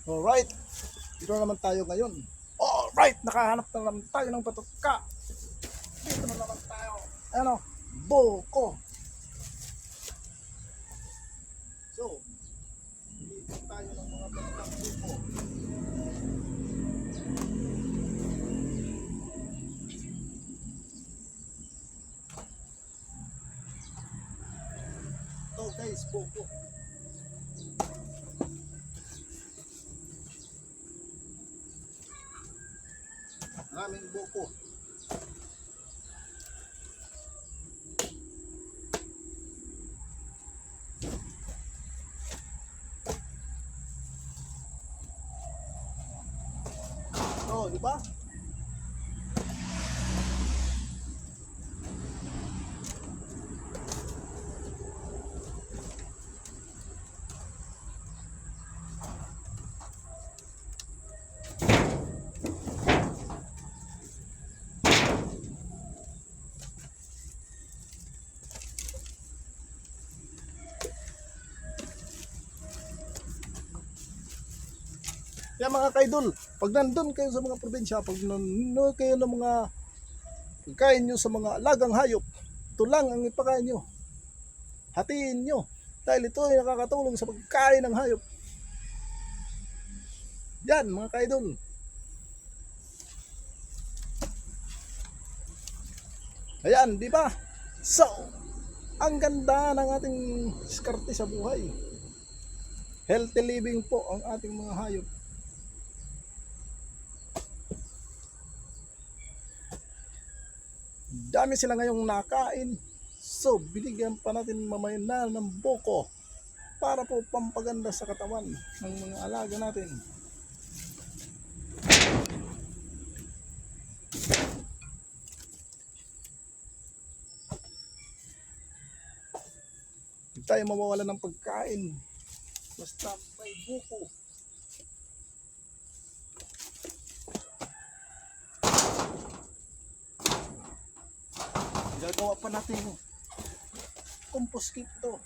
Alright, dito na naman tayo ngayon. Alright, nakahanap na naman tayo ng patuka. Dito na naman tayo. Ano? Buko. So, dito tayo ng mga patukang buko. Ito guys, buko. Maraming buko. Oh, di ba? Kaya mga kaidol, pag nandun kayo sa mga probinsya, pag nandun kayo ng mga pagkain nyo sa mga alagang hayop, ito lang ang ipakain nyo. Hatiin nyo. Dahil ito ay nakakatulong sa pagkain ng hayop. Yan mga kaidol. Ayan, di ba? So, ang ganda ng ating diskarte sa buhay. Healthy living po ang ating mga hayop. Dami sila ngayong nakain. So, binigyan pa natin mamaya na ng buko para po pampaganda sa katawan ng mga alaga natin. Hindi tayo mawawala ng pagkain. Basta may buko. Gagawa pa natin compost kit to.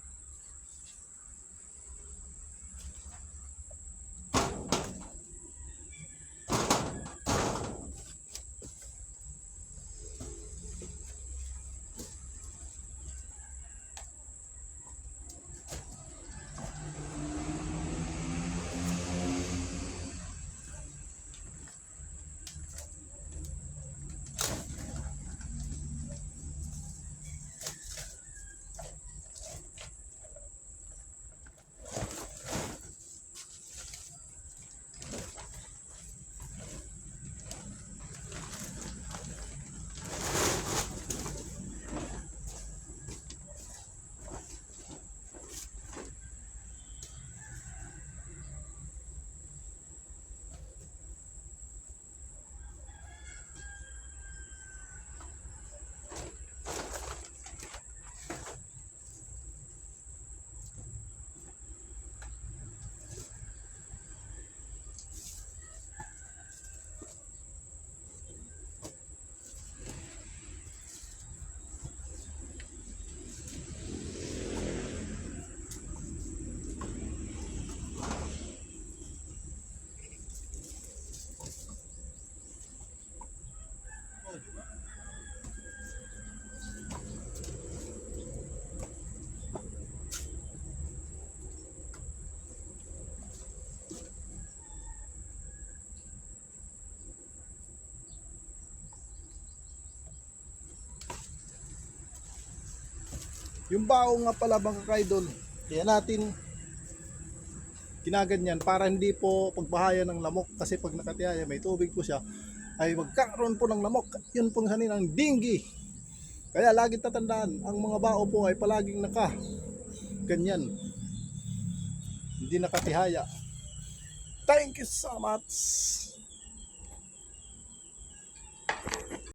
Yung bao nga pala mga kaidol, kaya natin ginaganyan para hindi po pagbahaya ng lamok, kasi pag nakatihaya may tubig po siya ay magkakaroon po ng lamok. Yun pong sanin ng dengue. Kaya lagi tatandaan, ang mga bao po ay palaging ganyan, hindi nakatihaya. Thank you so much.